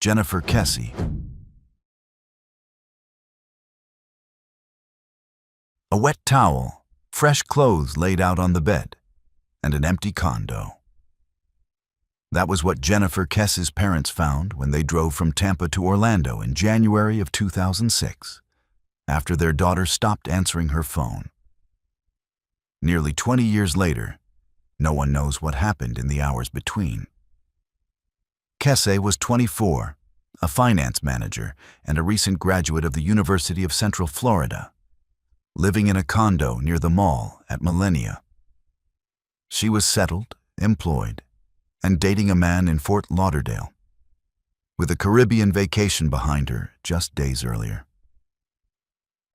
Jennifer Kesey. A wet towel, fresh clothes laid out on the bed, and an empty condo. That was what Jennifer Kesey's parents found when they drove from Tampa to Orlando in January of 2006, after their daughter stopped answering her phone. Nearly 20 years later, no one knows what happened in the hours between. Kesey was 24, a finance manager and a recent graduate of the University of Central Florida, living in a condo near the mall at Millennia. She was settled, employed, and dating a man in Fort Lauderdale, with a Caribbean vacation behind her just days earlier.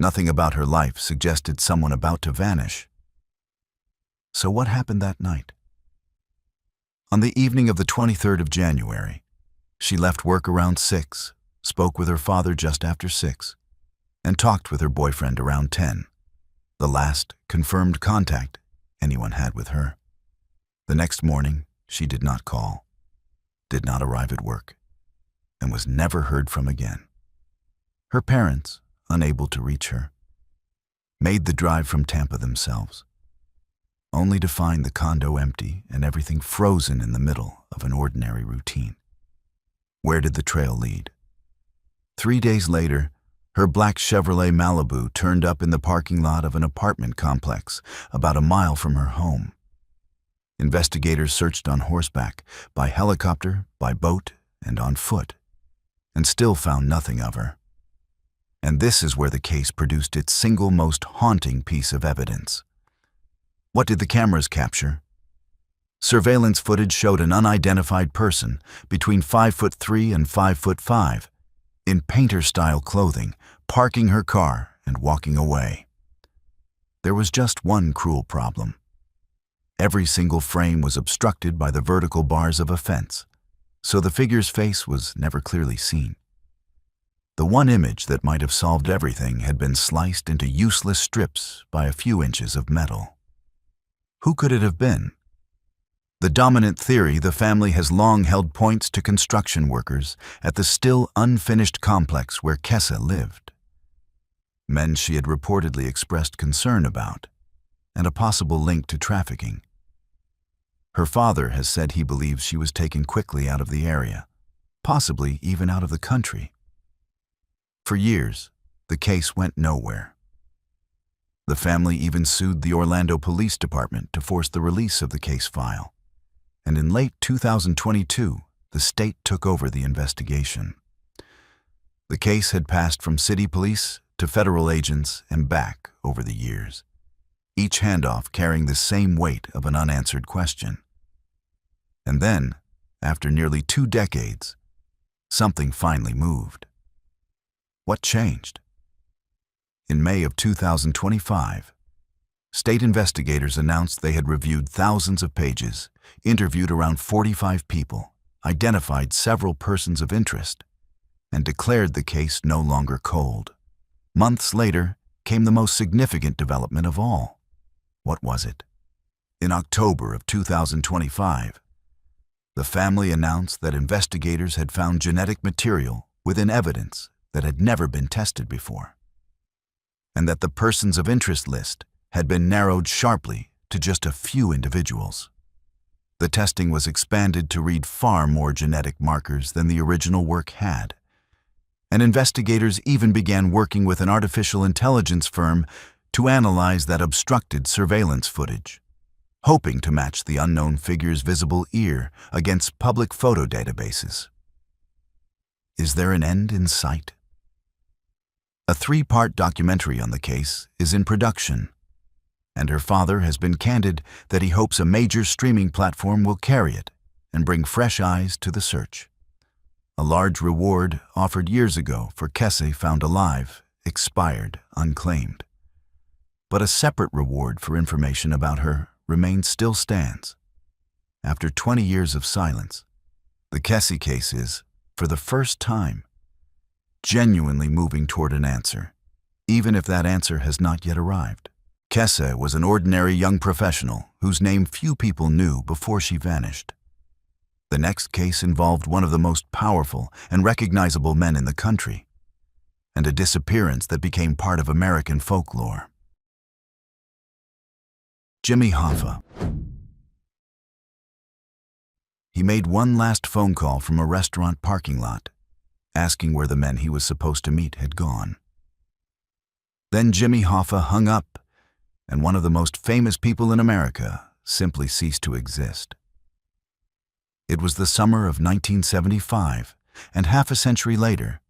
Nothing about her life suggested someone about to vanish. So what happened that night? On the evening of the 23rd of January, she left work around 6, spoke with her father just after 6, and talked with her boyfriend around 10, the last confirmed contact anyone had with her. The next morning, she did not call, did not arrive at work, and was never heard from again. Her parents, unable to reach her, made the drive from Tampa themselves, only to find the condo empty and everything frozen in the middle of an ordinary routine. Where did the trail lead? 3 days later, her black Chevrolet Malibu turned up in the parking lot of an apartment complex about a mile from her home. Investigators searched on horseback, by helicopter, by boat, and on foot, and still found nothing of her. And this is where the case produced its single most haunting piece of evidence. What did the cameras capture? Surveillance footage showed an unidentified person between 5'3" and 5'5", in painter-style clothing, parking her car and walking away. There was just one cruel problem. Every single frame was obstructed by the vertical bars of a fence, so the figure's face was never clearly seen. The one image that might have solved everything had been sliced into useless strips by a few inches of metal. Who could it have been? The dominant theory the family has long held points to construction workers at the still unfinished complex where Kesey lived. Men she had reportedly expressed concern about, and a possible link to trafficking. Her father has said he believes she was taken quickly out of the area, possibly even out of the country. For years, the case went nowhere. The family even sued the Orlando Police Department to force the release of the case file, and in late 2022, the state took over the investigation. The case had passed from city police to federal agents and back over the years, each handoff carrying the same weight of an unanswered question. And then, after nearly 2 decades, something finally moved. What changed? In May of 2025, state investigators announced they had reviewed thousands of pages, interviewed around 45 people, identified several persons of interest, and declared the case no longer cold. Months later came the most significant development of all. What was it? In October of 2025, the family announced that investigators had found genetic material within evidence that had never been tested before, and that the persons of interest list had been narrowed sharply to just a few individuals. The testing was expanded to read far more genetic markers than the original work had, and investigators even began working with an artificial intelligence firm to analyze that obstructed surveillance footage, hoping to match the unknown figure's visible ear against public photo databases. Is there an end in sight? A 3-part documentary on the case is in production, and her father has been candid that he hopes a major streaming platform will carry it and bring fresh eyes to the search. A large reward offered years ago for Kesey found alive, expired, unclaimed. But a separate reward for information about her still stands. After 20 years of silence, the Kesey case is, for the first time, genuinely moving toward an answer, even if that answer has not yet arrived. Kesey was an ordinary young professional whose name few people knew before she vanished. The next case involved one of the most powerful and recognizable men in the country, and a disappearance that became part of American folklore. Jimmy Hoffa. He made one last phone call from a restaurant parking lot, asking where the men he was supposed to meet had gone. Then Jimmy Hoffa hung up, and one of the most famous people in America simply ceased to exist. It was the summer of 1975, and half a century later,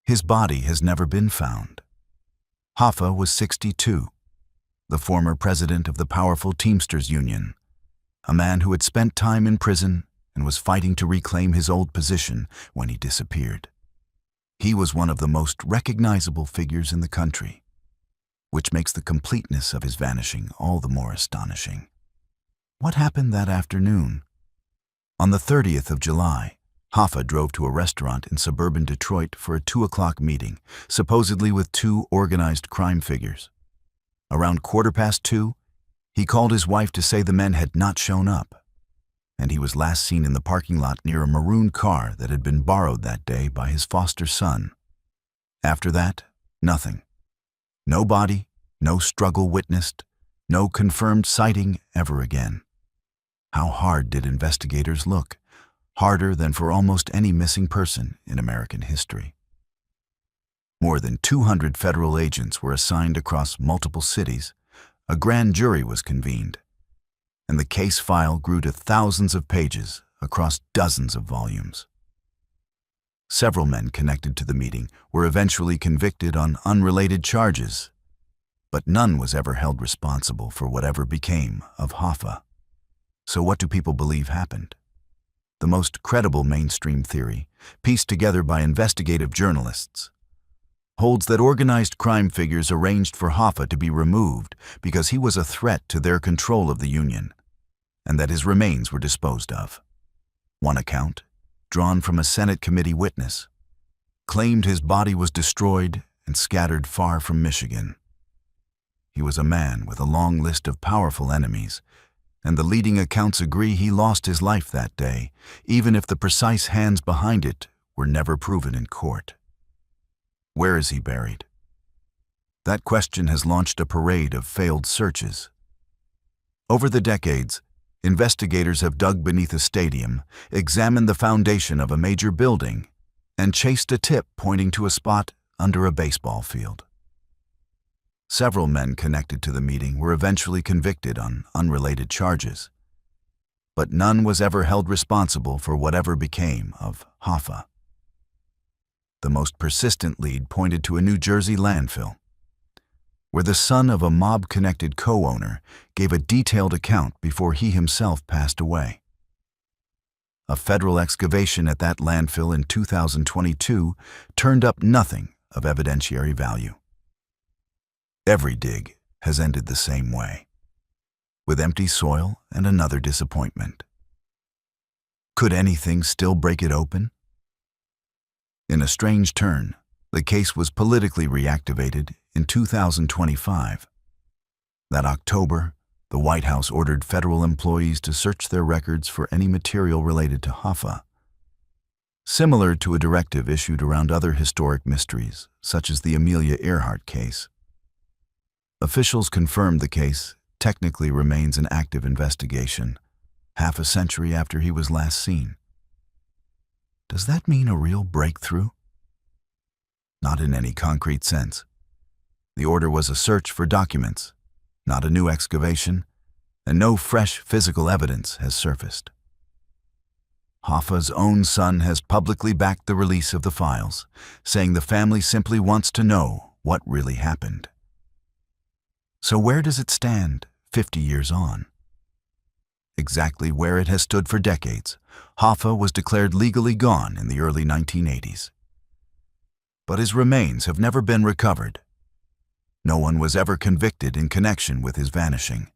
his body has never been found. Hoffa was 62, the former president of the powerful Teamsters Union, a man who had spent time in prison and was fighting to reclaim his old position when he disappeared. He was one of the most recognizable figures in the country, which makes the completeness of his vanishing all the more astonishing. What happened that afternoon? On the 30th of July, Hoffa drove to a restaurant in suburban Detroit for a 2 o'clock meeting, supposedly with 2 organized crime figures. Around 2:15, he called his wife to say the men had not shown up, and he was last seen in the parking lot near a maroon car that had been borrowed that day by his foster son. After that, nothing. No body, no struggle witnessed, no confirmed sighting ever again. How hard did investigators look? Harder than for almost any missing person in American history. More than 200 federal agents were assigned across multiple cities. A grand jury was convened, and the case file grew to thousands of pages across dozens of volumes. Several men connected to the meeting were eventually convicted on unrelated charges, but none was ever held responsible for whatever became of Hoffa. So what do people believe happened? The most credible mainstream theory, pieced together by investigative journalists, holds that organized crime figures arranged for Hoffa to be removed because he was a threat to their control of the Union, and that his remains were disposed of. One account, drawn from a Senate committee witness, claimed his body was destroyed and scattered far from Michigan. He was a man with a long list of powerful enemies, and the leading accounts agree he lost his life that day, even if the precise hands behind it were never proven in court. Where is he buried? That question has launched a parade of failed searches. Over the decades, investigators have dug beneath a stadium, examined the foundation of a major building, and chased a tip pointing to a spot under a baseball field. Several men connected to the meeting were eventually convicted on unrelated charges, but none was ever held responsible for whatever became of Hoffa. The most persistent lead pointed to a New Jersey landfill, where the son of a mob-connected co-owner gave a detailed account before he himself passed away. A federal excavation at that landfill in 2022 turned up nothing of evidentiary value. Every dig has ended the same way, with empty soil and another disappointment. Could anything still break it open? In a strange turn, the case was politically reactivated in 2025. That October, the White House ordered federal employees to search their records for any material related to Hoffa, similar to a directive issued around other historic mysteries, such as the Amelia Earhart case. Officials confirmed the case technically remains an active investigation, half a century after he was last seen. Does that mean a real breakthrough? Not in any concrete sense. The order was a search for documents, not a new excavation, and no fresh physical evidence has surfaced. Hoffa's own son has publicly backed the release of the files, saying the family simply wants to know what really happened. So where does it stand 50 years on? Exactly where it has stood for decades. Hoffa was declared legally gone in the early 1980s. But his remains have never been recovered. No one was ever convicted in connection with his vanishing.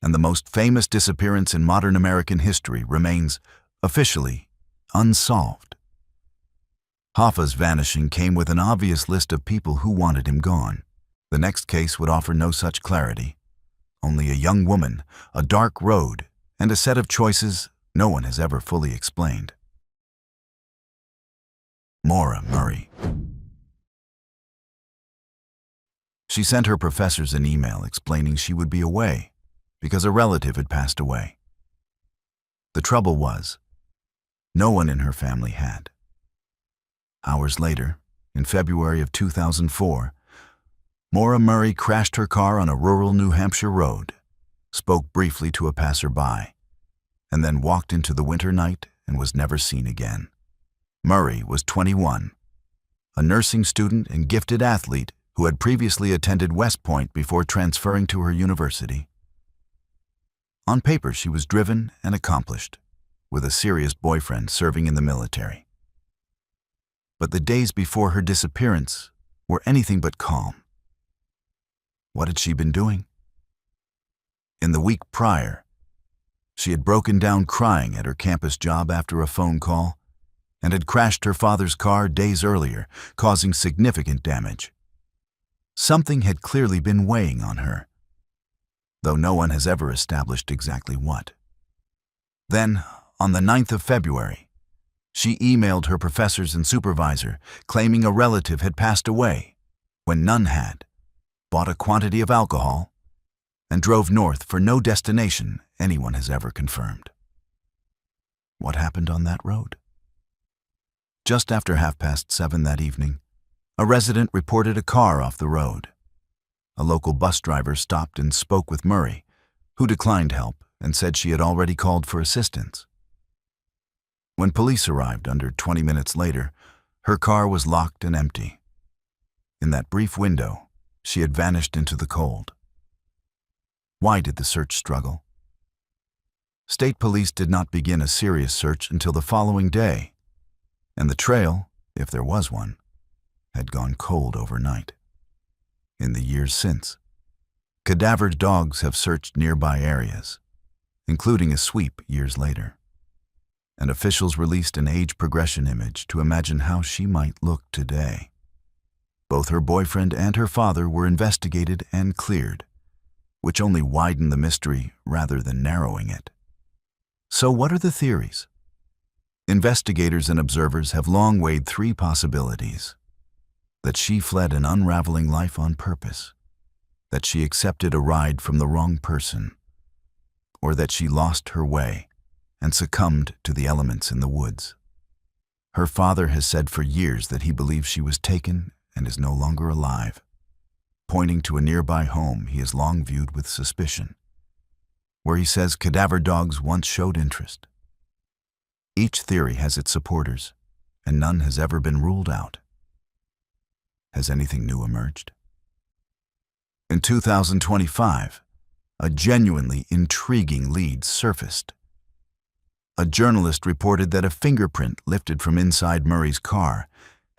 And the most famous disappearance in modern American history remains, officially, unsolved. Hoffa's vanishing came with an obvious list of people who wanted him gone. The next case would offer no such clarity. Only a young woman, a dark road, and a set of choices no one has ever fully explained. Maura Murray. She sent her professors an email explaining she would be away because a relative had passed away. The trouble was, no one in her family had. Hours later, in February of 2004, Maura Murray crashed her car on a rural New Hampshire road, spoke briefly to a passerby, and then walked into the winter night and was never seen again. Murray was 21, a nursing student and gifted athlete who had previously attended West Point before transferring to her university. On paper, she was driven and accomplished, with a serious boyfriend serving in the military. But the days before her disappearance were anything but calm. What had she been doing? In the week prior, she had broken down crying at her campus job after a phone call and had crashed her father's car days earlier, causing significant damage. Something had clearly been weighing on her, though no one has ever established exactly what. Then, on the 9th of February, she emailed her professors and supervisor claiming a relative had passed away when none had, bought a quantity of alcohol, and drove north for no destination anyone has ever confirmed. What happened on that road? Just after 7:30 that evening, a resident reported a car off the road. A local bus driver stopped and spoke with Murray, who declined help and said she had already called for assistance. When police arrived under 20 minutes later, her car was locked and empty. In that brief window, she had vanished into the cold. Why did the search struggle? State police did not begin a serious search until the following day, and the trail, if there was one, had gone cold overnight. In the years since, cadavered dogs have searched nearby areas, including a sweep years later, and officials released an age progression image to imagine how she might look today. Both her boyfriend and her father were investigated and cleared, which only widened the mystery rather than narrowing it. So what are the theories? Investigators and observers have long weighed three possibilities: that she fled an unraveling life on purpose, that she accepted a ride from the wrong person, or that she lost her way and succumbed to the elements in the woods. Her father has said for years that he believes she was taken and is no longer alive, pointing to a nearby home he has long viewed with suspicion, where he says cadaver dogs once showed interest. Each theory has its supporters, and none has ever been ruled out. Has anything new emerged? In 2025, a genuinely intriguing lead surfaced. A journalist reported that a fingerprint lifted from inside Murray's car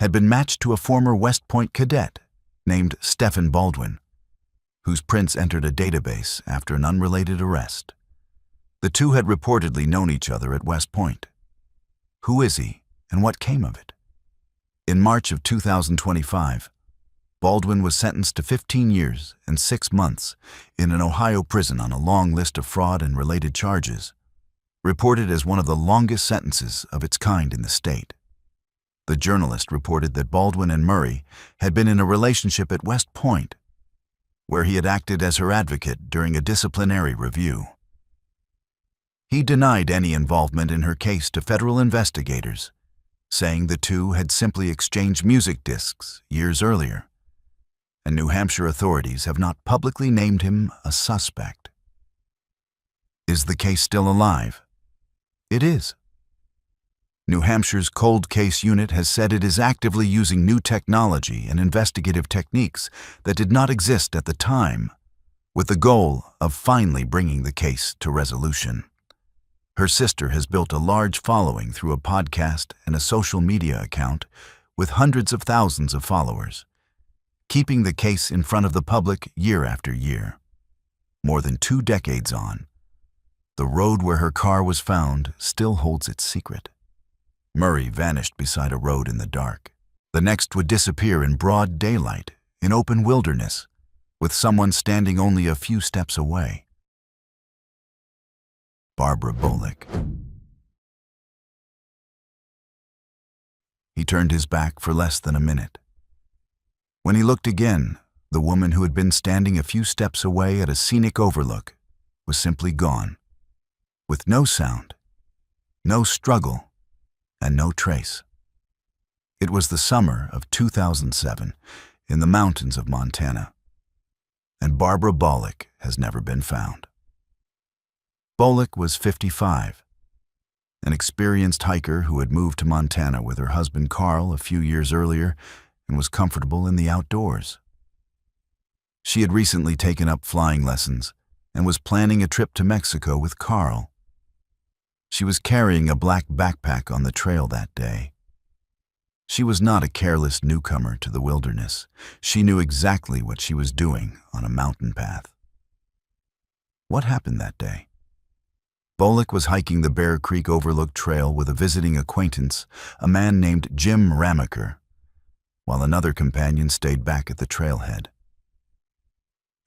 had been matched to a former West Point cadet named Stephen Baldwin, whose prints entered a database after an unrelated arrest. The two had reportedly known each other at West Point. Who is he, and what came of it? In March of 2025, Baldwin was sentenced to 15 years and 6 months in an Ohio prison on a long list of fraud and related charges, reported as one of the longest sentences of its kind in the state. The journalist reported that Baldwin and Murray had been in a relationship at West Point, where he had acted as her advocate during a disciplinary review. He denied any involvement in her case to federal investigators, saying the two had simply exchanged music discs years earlier, and New Hampshire authorities have not publicly named him a suspect. Is the case still alive? It is. New Hampshire's Cold Case Unit has said it is actively using new technology and investigative techniques that did not exist at the time, with the goal of finally bringing the case to resolution. Her sister has built a large following through a podcast and a social media account with hundreds of thousands of followers, keeping the case in front of the public year after year. More than 2 decades on, the road where her car was found still holds its secret. Murray vanished beside a road in the dark. The next would disappear in broad daylight, in open wilderness, with someone standing only a few steps away. Barbara Bolick. turned his back for less than a minute. When he looked again, the woman who had been standing a few steps away at a scenic overlook was simply gone, with no sound, no struggle, and no trace. It was the summer of 2007 in the mountains of Montana, and Barbara Bollock has never been found. Bollock was 55, an experienced hiker who had moved to Montana with her husband Carl a few years earlier and was comfortable in the outdoors. She had recently taken up flying lessons and was planning a trip to Mexico with Carl. She was carrying a black backpack on the trail that day. She was not a careless newcomer to the wilderness. She knew exactly what she was doing on a mountain path. What happened that day? Bollock was hiking the Bear Creek Overlook Trail with a visiting acquaintance, a man named Jim Ramaker, while another companion stayed back at the trailhead.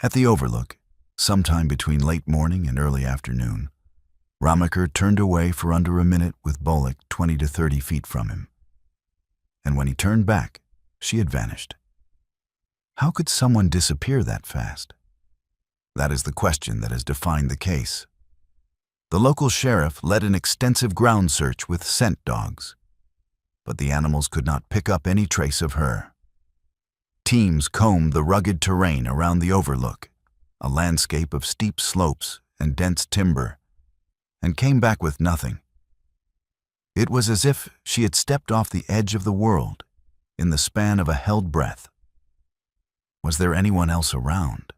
At the overlook, sometime between late morning and early afternoon, Ramaker turned away for under a minute with Bollock 20 to 30 feet from him. And when he turned back, she had vanished. How could someone disappear that fast? That is the question that has defined the case. The local sheriff led an extensive ground search with scent dogs, but the animals could not pick up any trace of her. Teams combed the rugged terrain around the overlook, a landscape of steep slopes and dense timber, and came back with nothing. It was as if she had stepped off the edge of the world in the span of a held breath. Was there anyone else around?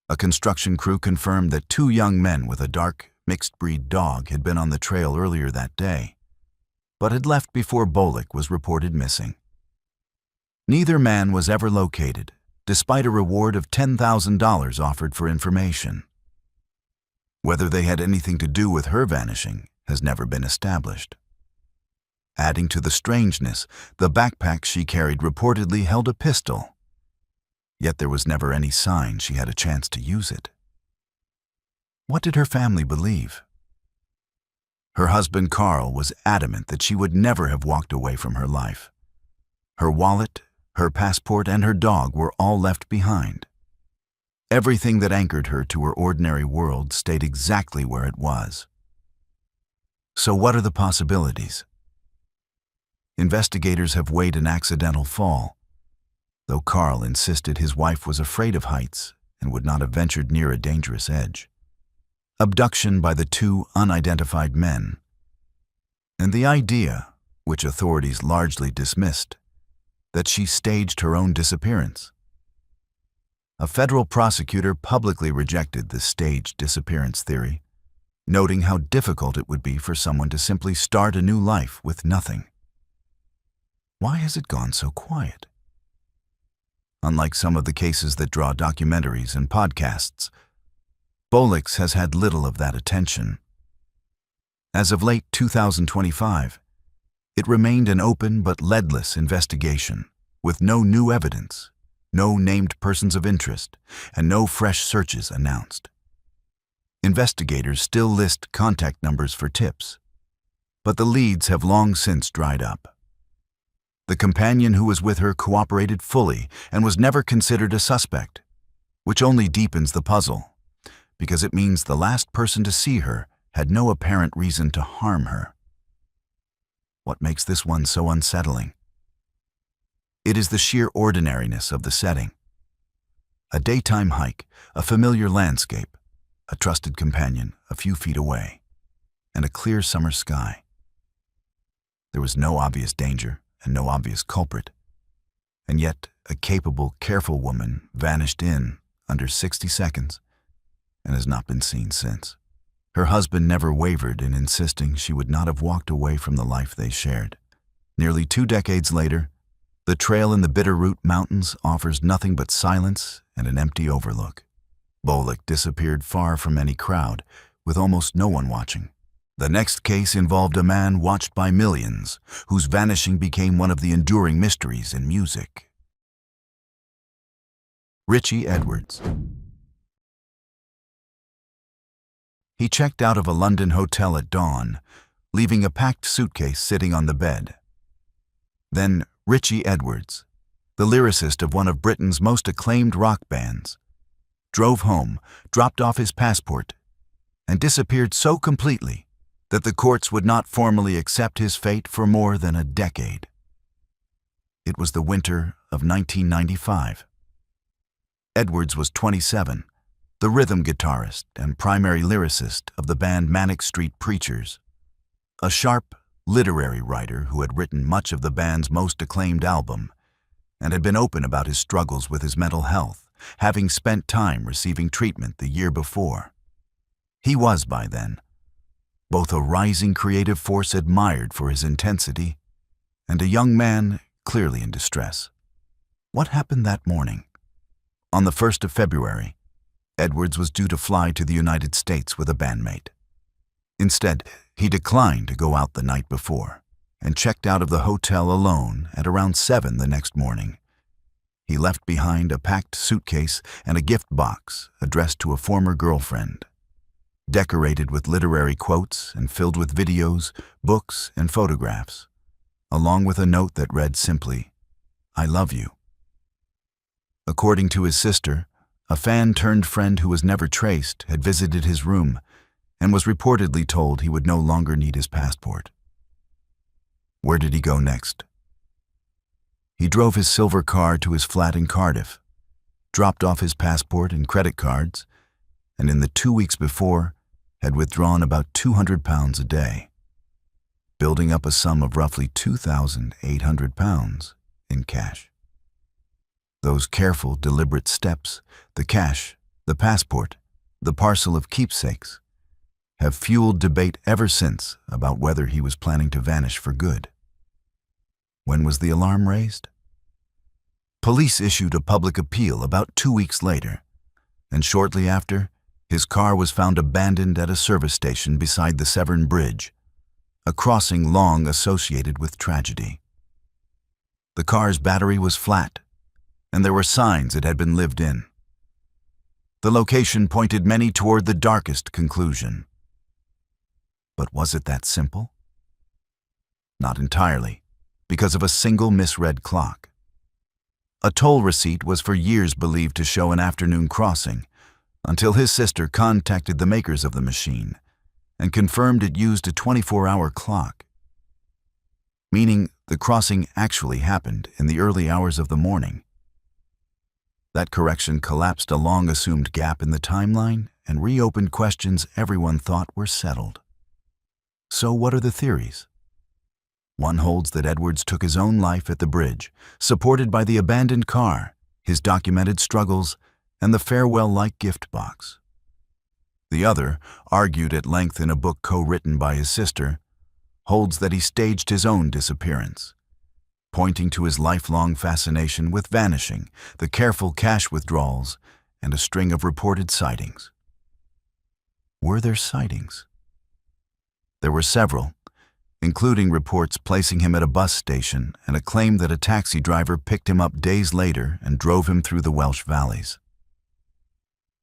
A construction crew confirmed that 2 young men with a dark, mixed-breed dog had been on the trail earlier that day, but had left before Bollock was reported missing. Neither man was ever located, despite a reward of $10,000 offered for information. Whether they had anything to do with her vanishing has never been established. Adding to the strangeness, the backpack she carried reportedly held a pistol, yet there was never any sign she had a chance to use it. What did her family believe? Her husband Carl was adamant that she would never have walked away from her life. Her wallet, her passport, and her dog were all left behind. Everything that anchored her to her ordinary world stayed exactly where it was. So what are the possibilities? Investigators have weighed an accidental fall, though Carl insisted his wife was afraid of heights and would not have ventured near a dangerous edge. Abduction by the 2 unidentified men, and the idea, which authorities largely dismissed, that she staged her own disappearance. A federal prosecutor publicly rejected the staged disappearance theory, noting how difficult it would be for someone to simply start a new life with nothing. Why has it gone so quiet? Unlike some of the cases that draw documentaries and podcasts, Bollock's has had little of that attention. As of late 2025, it remained an open but leadless investigation, with no new evidence, no named persons of interest, and no fresh searches announced. Investigators still list contact numbers for tips, but the leads have long since dried up. The companion who was with her cooperated fully and was never considered a suspect, which only deepens the puzzle, because it means the last person to see her had no apparent reason to harm her. What makes this one so unsettling? It is the sheer ordinariness of the setting. A daytime hike, a familiar landscape, a trusted companion a few feet away, and a clear summer sky. There was no obvious danger and no obvious culprit, and yet a capable, careful woman vanished in under 60 seconds and has not been seen since. Her husband never wavered in insisting she would not have walked away from the life they shared. Nearly 2 decades later, the trail in the Bitterroot Mountains offers nothing but silence and an empty overlook. Bollock disappeared far from any crowd, with almost no one watching. The next case involved a man watched by millions, whose vanishing became one of the enduring mysteries in music. Richie Edwards. He checked out of a London hotel at dawn, leaving a packed suitcase sitting on the bed. Then Richie Edwards, the lyricist of one of Britain's most acclaimed rock bands, drove home, dropped off his passport, and disappeared so completely that the courts would not formally accept his fate for more than a decade. It was the winter of 1995. Edwards was 27, the rhythm guitarist and primary lyricist of the band Manic Street Preachers, a sharp, literary writer who had written much of the band's most acclaimed album and had been open about his struggles with his mental health, having spent time receiving treatment the year before. He was, by then, both a rising creative force admired for his intensity and a young man clearly in distress. What happened that morning? On the 1st of February, Edwards was due to fly to the United States with a bandmate. Instead, he declined to go out the night before and checked out of the hotel alone at around 7 the next morning. He left behind a packed suitcase and a gift box addressed to a former girlfriend, decorated with literary quotes and filled with videos, books, and photographs, along with a note that read simply, "I love you." According to his sister, a fan-turned-friend who was never traced had visited his room and was reportedly told he would no longer need his passport. Where did he go next? He drove his silver car to his flat in Cardiff, dropped off his passport and credit cards, and in the 2 weeks before had withdrawn about £200 a day, building up a sum of roughly £2,800 in cash. Those careful, deliberate steps, the cash, the passport, the parcel of keepsakes, have fueled debate ever since about whether he was planning to vanish for good. When was the alarm raised? Police issued a public appeal about 2 weeks later, and shortly after, his car was found abandoned at a service station beside the Severn Bridge, a crossing long associated with tragedy. The car's battery was flat, and there were signs it had been lived in. The location pointed many toward the darkest conclusion. But was it that simple? Not entirely, because of a single misread clock. A toll receipt was for years believed to show an afternoon crossing, until his sister contacted the makers of the machine and confirmed it used a 24-hour clock, meaning the crossing actually happened in the early hours of the morning. That correction collapsed a long-assumed gap in the timeline and reopened questions everyone thought were settled. So what are the theories? One holds that Edwards took his own life at the bridge, supported by the abandoned car, his documented struggles, and the farewell-like gift box. The other, argued at length in a book co-written by his sister, holds that he staged his own disappearance, pointing to his lifelong fascination with vanishing, the careful cash withdrawals, and a string of reported sightings. Were there sightings? There were several, including reports placing him at a bus station and a claim that a taxi driver picked him up days later and drove him through the Welsh valleys.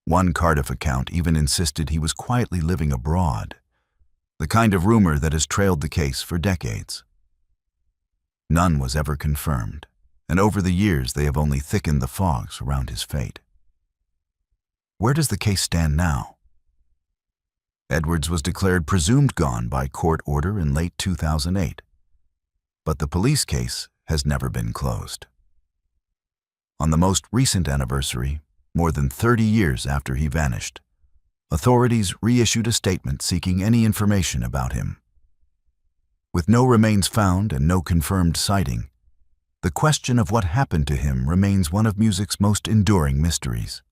One Cardiff account even insisted he was quietly living abroad, the kind of rumor that has trailed the case for decades. None was ever confirmed, and over the years they have only thickened the fogs around his fate. Where does the case stand now? Edwards was declared presumed gone by court order in late 2008, but the police case has never been closed. On the most recent anniversary, more than 30 years after he vanished, authorities reissued a statement seeking any information about him. With no remains found and no confirmed sighting, the question of what happened to him remains one of music's most enduring mysteries.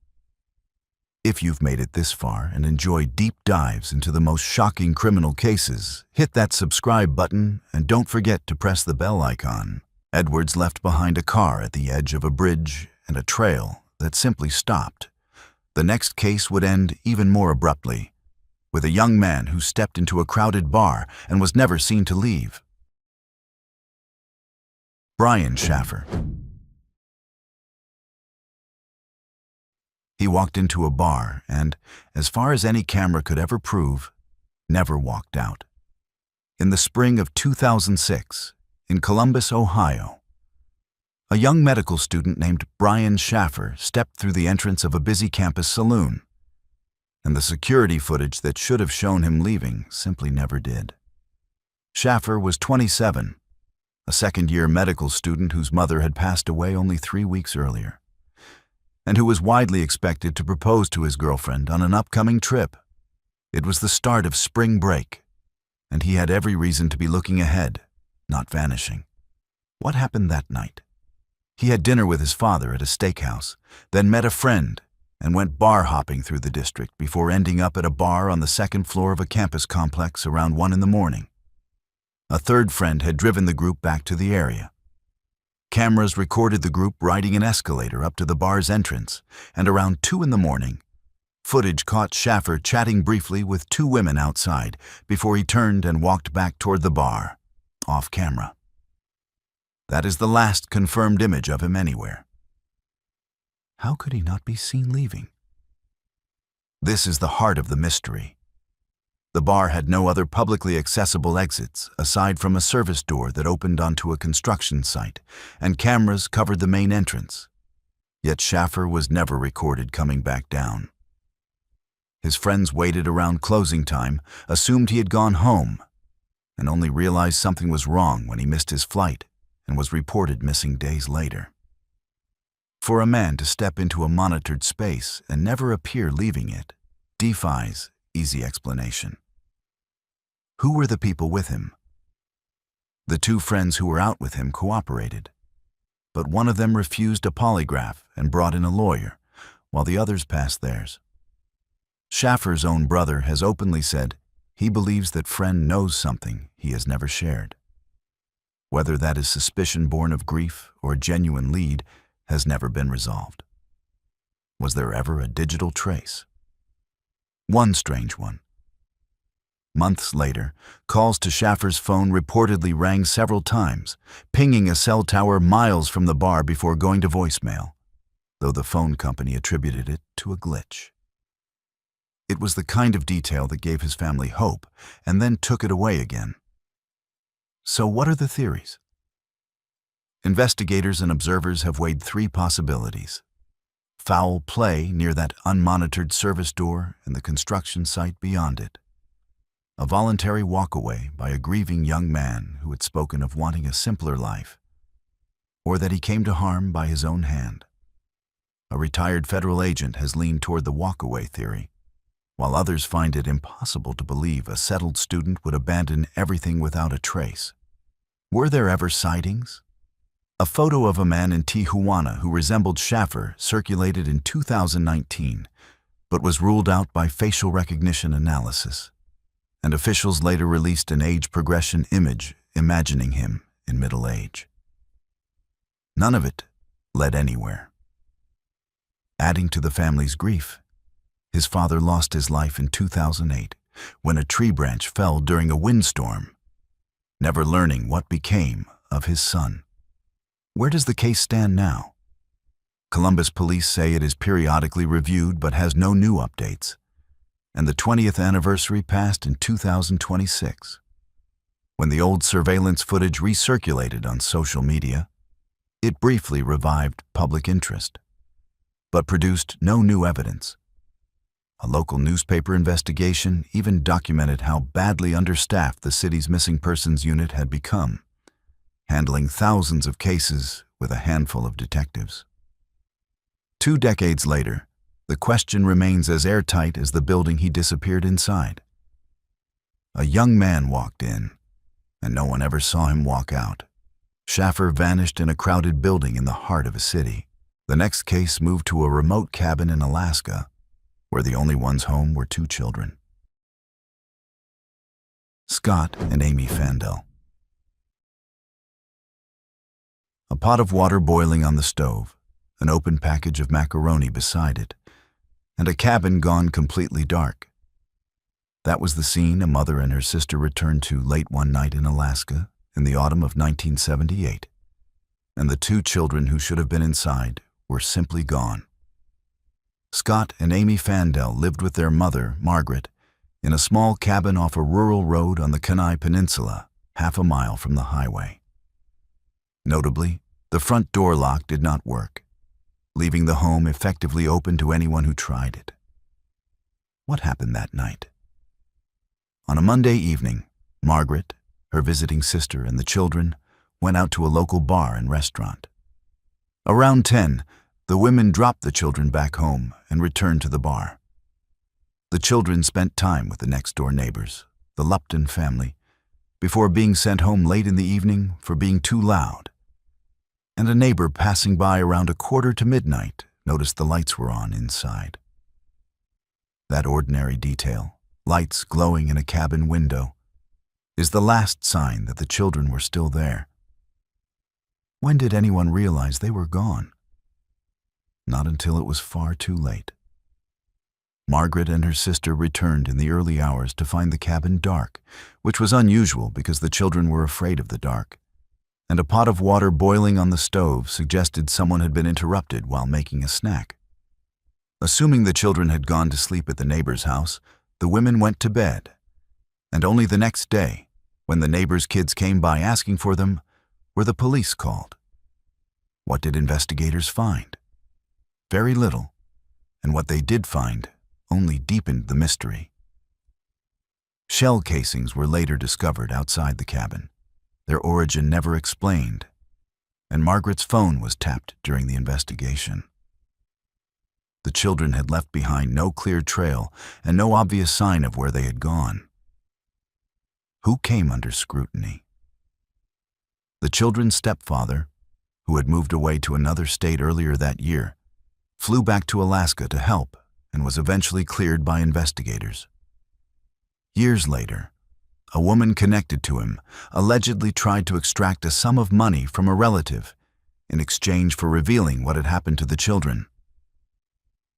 If you've made it this far and enjoyed deep dives into the most shocking criminal cases, hit that subscribe button and don't forget to press the bell icon. Edwards left behind a car at the edge of a bridge and a trail that simply stopped. The next case would end even more abruptly, with a young man who stepped into a crowded bar and was never seen to leave. Brian Schaffer. He walked into a bar and, as far as any camera could ever prove, never walked out. In the spring of 2006, In Columbus, Ohio, a young medical student named Brian Schaffer stepped through the entrance of a busy campus saloon, and the security footage that should have shown him leaving simply never did. Schaffer was 27, a second-year medical student whose mother had passed away only 3 weeks earlier, and who was widely expected to propose to his girlfriend on an upcoming trip. It was the start of spring break, and he had every reason to be looking ahead, not vanishing. What happened that night? He had dinner with his father at a steakhouse, then met a friend and went bar hopping through the district before ending up at a bar on the second floor of a campus complex around 1 in the morning. A third friend had driven the group back to the area. Cameras recorded the group riding an escalator up to the bar's entrance, and around 2 in the morning, footage caught Schaffer chatting briefly with 2 women outside before he turned and walked back toward the bar, off camera. That is the last confirmed image of him anywhere. How could he not be seen leaving? This is the heart of the mystery. The bar had no other publicly accessible exits aside from a service door that opened onto a construction site, and cameras covered the main entrance. Yet Schaffer was never recorded coming back down. His friends waited around closing time, assumed he had gone home, and only realized something was wrong when he missed his flight and was reported missing days later. For a man to step into a monitored space and never appear leaving it defies easy explanation. Who were the people with him? The 2 friends who were out with him cooperated, but one of them refused a polygraph and brought in a lawyer, while the others passed theirs. Schaffer's own brother has openly said he believes that friend knows something he has never shared. Whether that is suspicion born of grief or genuine lead has never been resolved. Was there ever a digital trace? One strange one. Months later, calls to Schaffer's phone reportedly rang several times, pinging a cell tower miles from the bar before going to voicemail, though the phone company attributed it to a glitch. It was the kind of detail that gave his family hope and then took it away again. So what are the theories? Investigators and observers have weighed 3 possibilities. Foul play near that unmonitored service door and the construction site beyond it. A voluntary walkaway by a grieving young man who had spoken of wanting a simpler life. Or that he came to harm by his own hand. A retired federal agent has leaned toward the walkaway theory, while others find it impossible to believe a settled student would abandon everything without a trace. Were there ever sightings? A photo of a man in Tijuana who resembled Schaffer circulated in 2019, but was ruled out by facial recognition analysis, and officials later released an age progression image imagining him in middle age. None of it led anywhere. Adding to the family's grief, his father lost his life in 2008 when a tree branch fell during a windstorm, never learning what became of his son. Where does the case stand now? Columbus police say it is periodically reviewed but has no new updates, and the 20th anniversary passed in 2026. When the old surveillance footage recirculated on social media, it briefly revived public interest, but produced no new evidence. A local newspaper investigation even documented how badly understaffed the city's missing persons unit had become, handling thousands of cases with a handful of detectives. 2 decades later, the question remains as airtight as the building he disappeared inside. A young man walked in, and no one ever saw him walk out. Schaffer vanished in a crowded building in the heart of a city. The next case moved to a remote cabin in Alaska, where the only ones home were 2 children. Scott and Amy Fandel. A pot of water boiling on the stove, an open package of macaroni beside it, and a cabin gone completely dark. That was the scene a mother and her sister returned to late one night in Alaska in the autumn of 1978, and the 2 children who should have been inside were simply gone. Scott and Amy Fandel lived with their mother, Margaret, in a small cabin off a rural road on the Kenai Peninsula, half a mile from the highway. Notably, the front door lock did not work, leaving the home effectively open to anyone who tried it. What happened that night? On a Monday evening, Margaret, her visiting sister, and the children went out to a local bar and restaurant. Around 10, the women dropped the children back home and returned to the bar. The children spent time with the next-door neighbors, the Lupton family, before being sent home late in the evening for being too loud. And a neighbor passing by around 1:45 noticed the lights were on inside. That ordinary detail, lights glowing in a cabin window, is the last sign that the children were still there. When did anyone realize they were gone? Not until it was far too late. Margaret and her sister returned in the early hours to find the cabin dark, which was unusual because the children were afraid of the dark, and a pot of water boiling on the stove suggested someone had been interrupted while making a snack. Assuming the children had gone to sleep at the neighbor's house, the women went to bed, and only the next day, when the neighbor's kids came by asking for them, were the police called. What did investigators find? Very little, and what they did find only deepened the mystery. Shell casings were later discovered outside the cabin, their origin never explained, and Margaret's phone was tapped during the investigation. The children had left behind no clear trail and no obvious sign of where they had gone. Who came under scrutiny? The children's stepfather, who had moved away to another state earlier that year, flew back to Alaska to help and was eventually cleared by investigators. Years later, a woman connected to him allegedly tried to extract a sum of money from a relative in exchange for revealing what had happened to the children.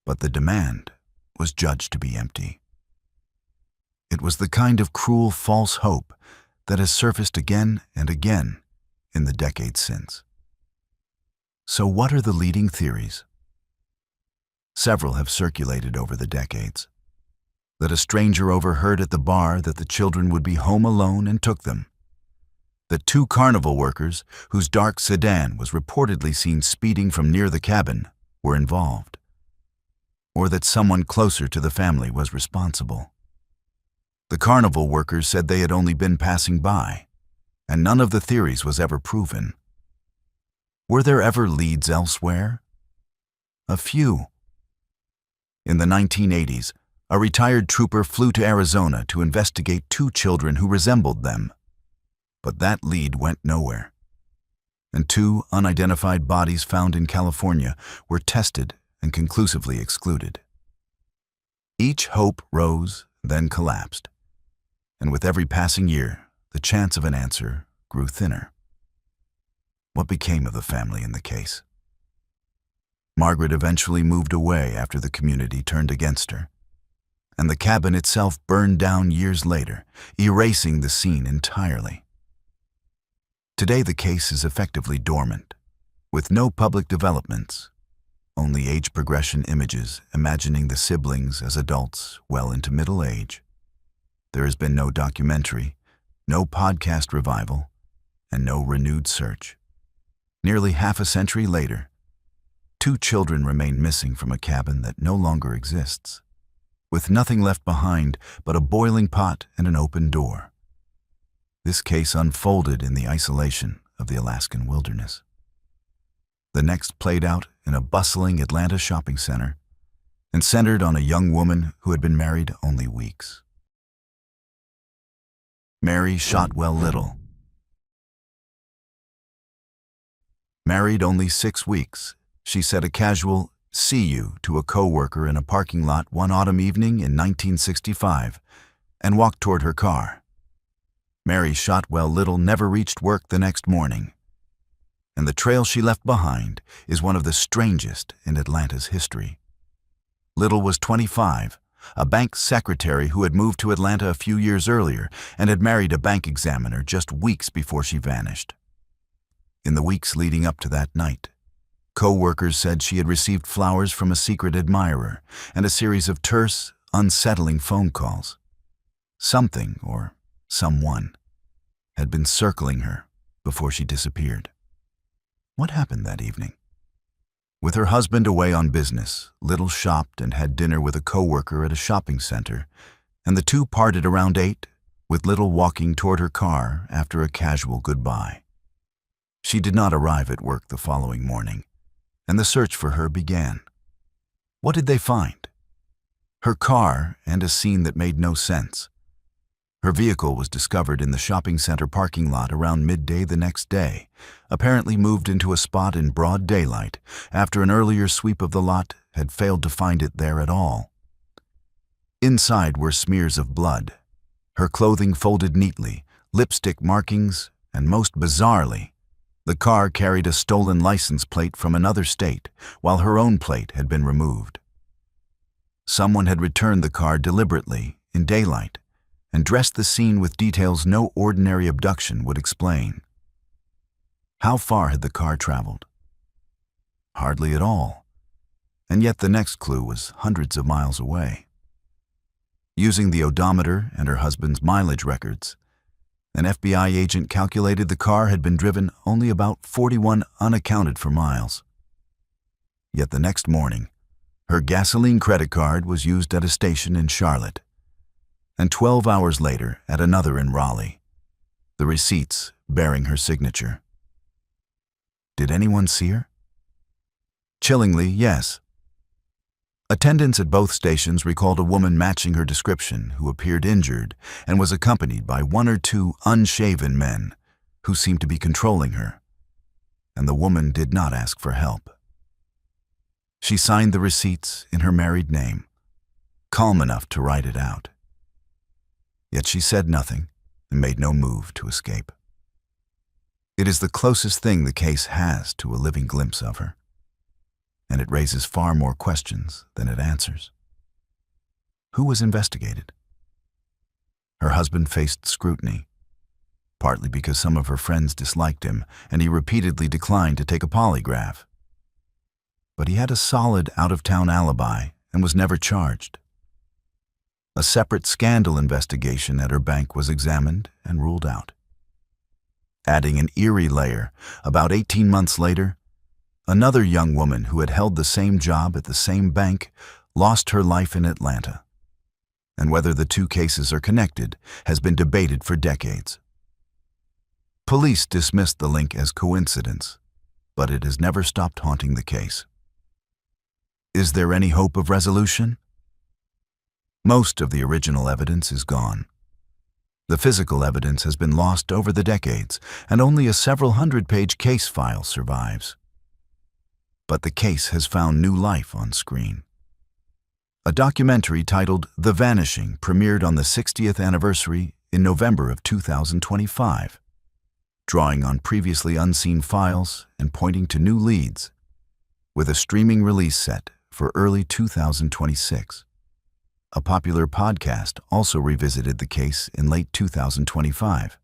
But the demand was judged to be empty. It was the kind of cruel false hope that has surfaced again and again in the decades since. So what are the leading theories? Several have circulated over the decades. That a stranger overheard at the bar that the children would be home alone and took them. That 2 carnival workers, whose dark sedan was reportedly seen speeding from near the cabin, were involved. Or that someone closer to the family was responsible. The carnival workers said they had only been passing by, and none of the theories was ever proven. Were there ever leads elsewhere? A few. In the 1980s, a retired trooper flew to Arizona to investigate 2 children who resembled them. But that lead went nowhere. And 2 unidentified bodies found in California were tested and conclusively excluded. Each hope rose, then collapsed. And with every passing year, the chance of an answer grew thinner. What became of the family in the case? Margaret eventually moved away after the community turned against her, and the cabin itself burned down years later, erasing the scene entirely. Today the case is effectively dormant, with no public developments, only age progression images imagining the siblings as adults well into middle age. There has been no documentary, no podcast revival, and no renewed search. Nearly half a century later, 2 children remain missing from a cabin that no longer exists, with nothing left behind but a boiling pot and an open door. This case unfolded in the isolation of the Alaskan wilderness. The next played out in a bustling Atlanta shopping center and centered on a young woman who had been married only weeks. Mary Shotwell Little. Married only 6 weeks, she said a casual "see you" to a co-worker in a parking lot one autumn evening in 1965 and walked toward her car. Mary Shotwell Little never reached work the next morning, and the trail she left behind is one of the strangest in Atlanta's history. Little was 25, a bank secretary who had moved to Atlanta a few years earlier and had married a bank examiner just weeks before she vanished. In the weeks leading up to that night, co-workers said she had received flowers from a secret admirer and a series of terse, unsettling phone calls. Something, or someone, had been circling her before she disappeared. What happened that evening? With her husband away on business, Little shopped and had dinner with a coworker at a shopping center, and the two parted around 8, with Little walking toward her car after a casual goodbye. She did not arrive at work the following morning, and the search for her began. What did they find? Her car and a scene that made no sense. Her vehicle was discovered in the shopping center parking lot around midday the next day, apparently moved into a spot in broad daylight after an earlier sweep of the lot had failed to find it there at all. Inside were smears of blood, her clothing folded neatly, lipstick markings, and most bizarrely, the car carried a stolen license plate from another state, while her own plate had been removed. Someone had returned the car deliberately, in daylight, and dressed the scene with details no ordinary abduction would explain. How far had the car traveled? Hardly at all, and yet the next clue was hundreds of miles away. Using the odometer and her husband's mileage records, an FBI agent calculated the car had been driven only about 41 unaccounted for miles. Yet the next morning, her gasoline credit card was used at a station in Charlotte, and 12 hours later at another in Raleigh, the receipts bearing her signature. Did anyone see her? Chillingly, yes. Attendants at both stations recalled a woman matching her description who appeared injured and was accompanied by 1 or 2 unshaven men who seemed to be controlling her, and the woman did not ask for help. She signed the receipts in her married name, calm enough to write it out. Yet she said nothing and made no move to escape. It is the closest thing the case has to a living glimpse of her, and it raises far more questions than it answers. Who was investigated? Her husband faced scrutiny, partly because some of her friends disliked him and he repeatedly declined to take a polygraph. But he had a solid out-of-town alibi and was never charged. A separate scandal investigation at her bank was examined and ruled out. Adding an eerie layer, about 18 months later, another young woman who had held the same job at the same bank lost her life in Atlanta. And whether the two cases are connected has been debated for decades. Police dismissed the link as coincidence, but it has never stopped haunting the case. Is there any hope of resolution? Most of the original evidence is gone. The physical evidence has been lost over the decades, and only a several hundred-page case file survives. But the case has found new life on screen. A documentary titled The Vanishing premiered on the 60th anniversary in November of 2025, drawing on previously unseen files and pointing to new leads, with a streaming release set for early 2026. A popular podcast also revisited the case in late 2025.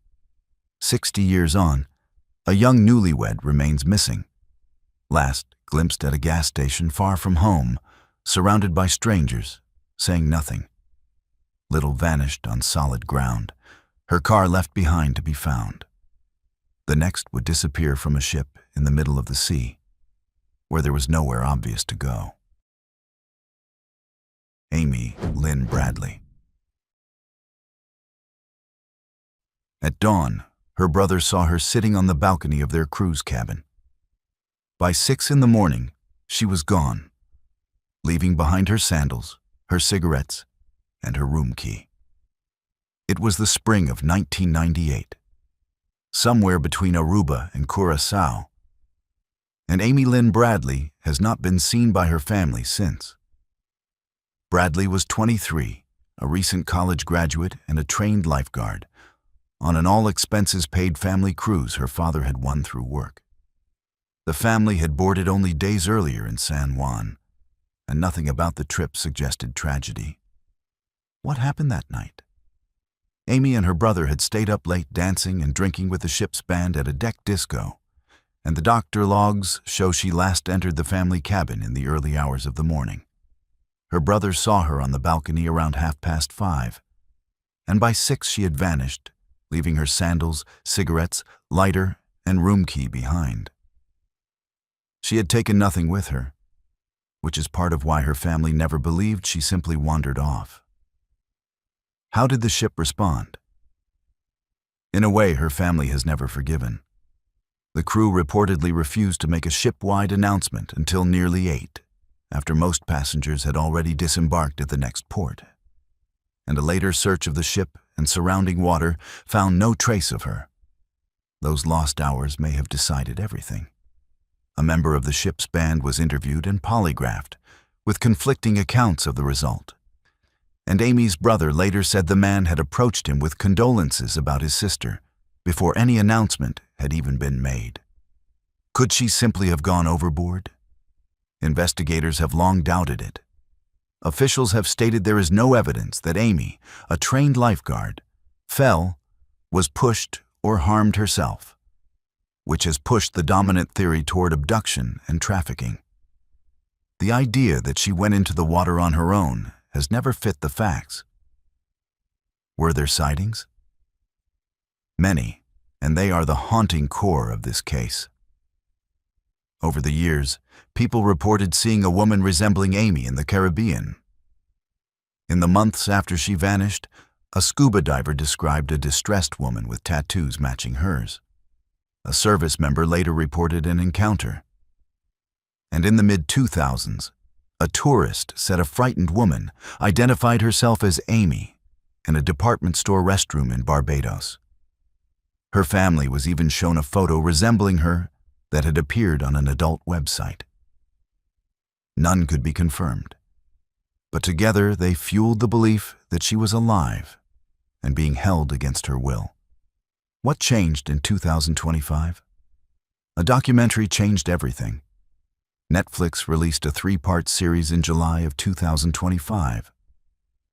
60 years on, a young newlywed remains missing. Last glimpsed at a gas station far from home, surrounded by strangers, saying nothing. Little vanished on solid ground, her car left behind to be found. The next would disappear from a ship in the middle of the sea, where there was nowhere obvious to go. Amy Lynn Bradley. At dawn, her brother saw her sitting on the balcony of their cruise cabin. By 6 in the morning, she was gone, leaving behind her sandals, her cigarettes, and her room key. It was the spring of 1998, somewhere between Aruba and Curaçao, and Amy Lynn Bradley has not been seen by her family since. Bradley was 23, a recent college graduate and a trained lifeguard, on an all-expenses-paid family cruise her father had won through work. The family had boarded only days earlier in San Juan, and nothing about the trip suggested tragedy. What happened that night? Amy and her brother had stayed up late dancing and drinking with the ship's band at a deck disco, and the doctor logs show she last entered the family cabin in the early hours of the morning. Her brother saw her on the balcony around 5:30, and by 6 she had vanished, leaving her sandals, cigarettes, lighter, and room key behind. She had taken nothing with her, which is part of why her family never believed she simply wandered off. How did the ship respond? In a way her family has never forgiven. The crew reportedly refused to make a ship-wide announcement until nearly 8, after most passengers had already disembarked at the next port. And a later search of the ship and surrounding water found no trace of her. Those lost hours may have decided everything. A member of the ship's band was interviewed and polygraphed, with conflicting accounts of the result. And Amy's brother later said the man had approached him with condolences about his sister before any announcement had even been made. Could she simply have gone overboard? Investigators have long doubted it. Officials have stated there is no evidence that Amy, a trained lifeguard, fell, was pushed, or harmed herself, which has pushed the dominant theory toward abduction and trafficking. The idea that she went into the water on her own has never fit the facts. Were there sightings? Many, and they are the haunting core of this case. Over the years, people reported seeing a woman resembling Amy in the Caribbean. In the months after she vanished, a scuba diver described a distressed woman with tattoos matching hers. A service member later reported an encounter. And in the mid-2000s, a tourist said a frightened woman identified herself as Amy in a department store restroom in Barbados. Her family was even shown a photo resembling her that had appeared on an adult website. None could be confirmed, but together they fueled the belief that she was alive and being held against her will. What changed in 2025? A documentary changed everything. Netflix released a 3-part series in July of 2025.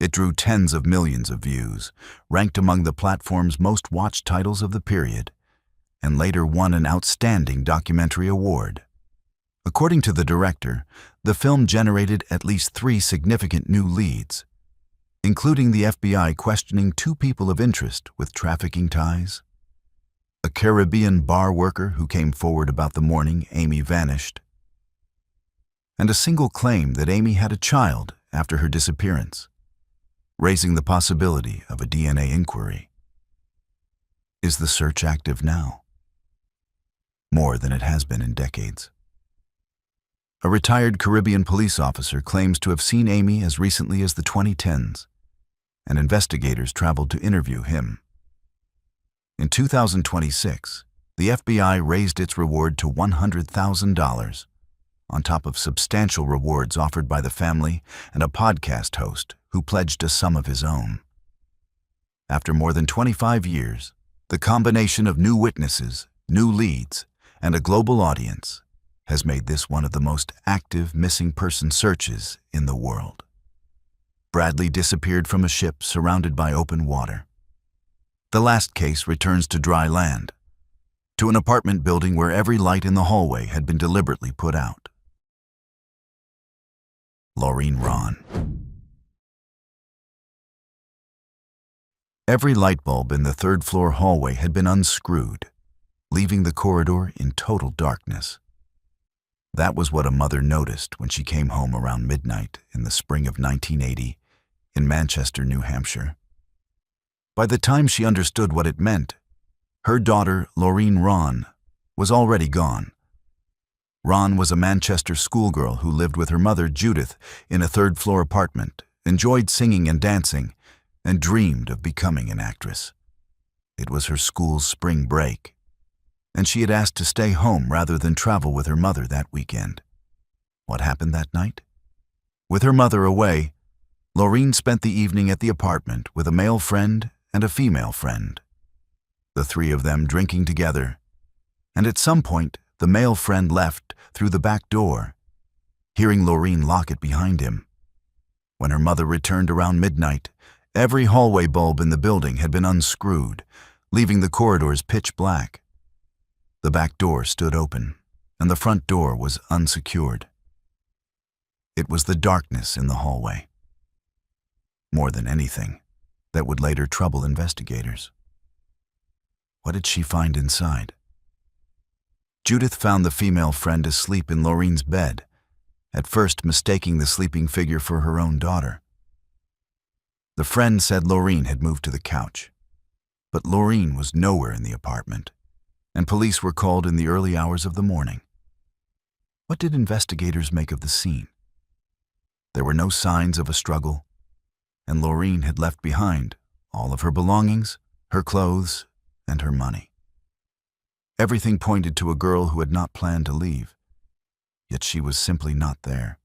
It drew tens of millions of views, ranked among the platform's most watched titles of the period, and later won an Outstanding Documentary Award. According to the director, the film generated at least 3 significant new leads, including the FBI questioning 2 people of interest with trafficking ties, a Caribbean bar worker who came forward about the morning Amy vanished, and a single claim that Amy had a child after her disappearance, raising the possibility of a DNA inquiry. Is the search active now? More than it has been in decades. A retired Caribbean police officer claims to have seen Amy as recently as the 2010s, and investigators traveled to interview him. In 2026, the FBI raised its reward to $100,000, on top of substantial rewards offered by the family and a podcast host who pledged a sum of his own. After more than 25 years, the combination of new witnesses, new leads, and a global audience has made this one of the most active missing person searches in the world. Bradley disappeared from a ship surrounded by open water. The last case returns to dry land, to an apartment building where every light in the hallway had been deliberately put out. Laureen Ron. Every light bulb in the third-floor hallway had been unscrewed, leaving the corridor in total darkness. That was what a mother noticed when she came home around midnight in the spring of 1980 in Manchester, New Hampshire. By the time she understood what it meant, her daughter, Laureen Ron, was already gone. Ron was a Manchester schoolgirl who lived with her mother, Judith, in a third-floor apartment, enjoyed singing and dancing, and dreamed of becoming an actress. It was her school's spring break, and she had asked to stay home rather than travel with her mother that weekend. What happened that night? With her mother away, Laureen spent the evening at the apartment with a male friend and a female friend. The 3 of them drinking together, and at some point, the male friend left through the back door, hearing Laureen lock it behind him. When her mother returned around midnight, every hallway bulb in the building had been unscrewed, leaving the corridors pitch black. The back door stood open, and the front door was unsecured. It was the darkness in the hallway, more than anything, that would later trouble investigators. What did she find inside? Judith found the female friend asleep in Laureen's bed, at first mistaking the sleeping figure for her own daughter. The friend said Laureen had moved to the couch, but Laureen was nowhere in the apartment, and police were called in the early hours of the morning. What did investigators make of the scene? There were no signs of a struggle, and Laureen had left behind all of her belongings, her clothes, and her money. Everything pointed to a girl who had not planned to leave, yet she was simply not there.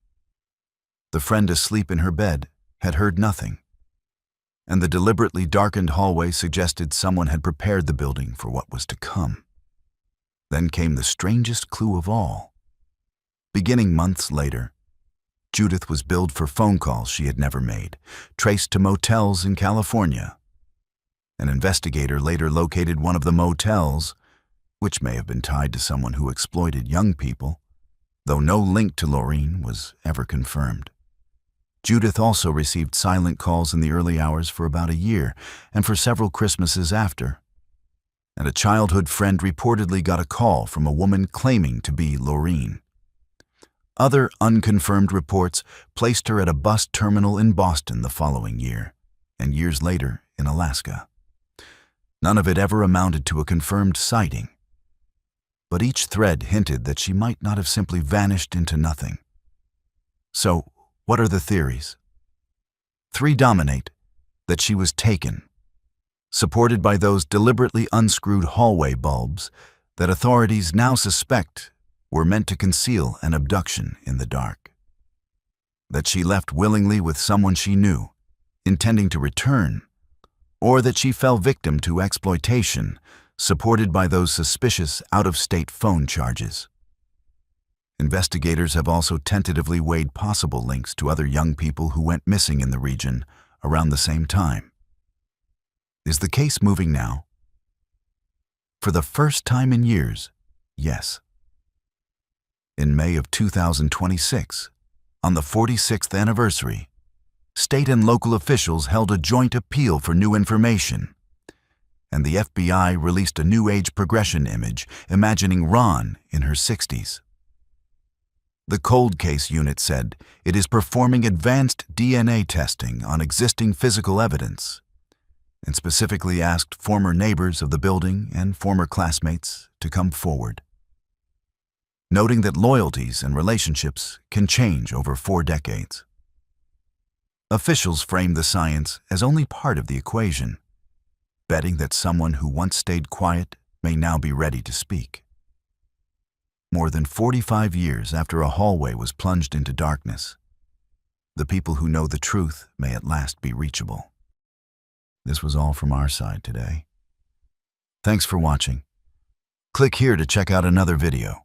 The friend asleep in her bed had heard nothing, and the deliberately darkened hallway suggested someone had prepared the building for what was to come. Then came the strangest clue of all. Beginning months later, Judith was billed for phone calls she had never made, traced to motels in California. An investigator later located one of the motels, which may have been tied to someone who exploited young people, though no link to Laureen was ever confirmed. Judith also received silent calls in the early hours for about a year, and for several Christmases after. And a childhood friend reportedly got a call from a woman claiming to be Laureen. Other unconfirmed reports placed her at a bus terminal in Boston the following year, and years later in Alaska. None of it ever amounted to a confirmed sighting, but each thread hinted that she might not have simply vanished into nothing. So, what are the theories? 3 dominate: that she was taken, supported by those deliberately unscrewed hallway bulbs that authorities now suspect were meant to conceal an abduction in the dark; that she left willingly with someone she knew, intending to return; or that she fell victim to exploitation, supported by those suspicious out-of-state phone charges. Investigators have also tentatively weighed possible links to other young people who went missing in the region around the same time. Is the case moving now? For the first time in years, yes. In May of 2026, on the 46th anniversary, state and local officials held a joint appeal for new information, and the FBI released a new age progression image imagining Ron in her 60s. The Cold Case Unit said it is performing advanced DNA testing on existing physical evidence, and specifically asked former neighbors of the building and former classmates to come forward, noting that loyalties and relationships can change over 4 decades. Officials framed the science as only part of the equation, betting that someone who once stayed quiet may now be ready to speak. More than 45 years after a hallway was plunged into darkness, the people who know the truth may at last be reachable. This was all from our side today. Thanks for watching. Click here to check out another video.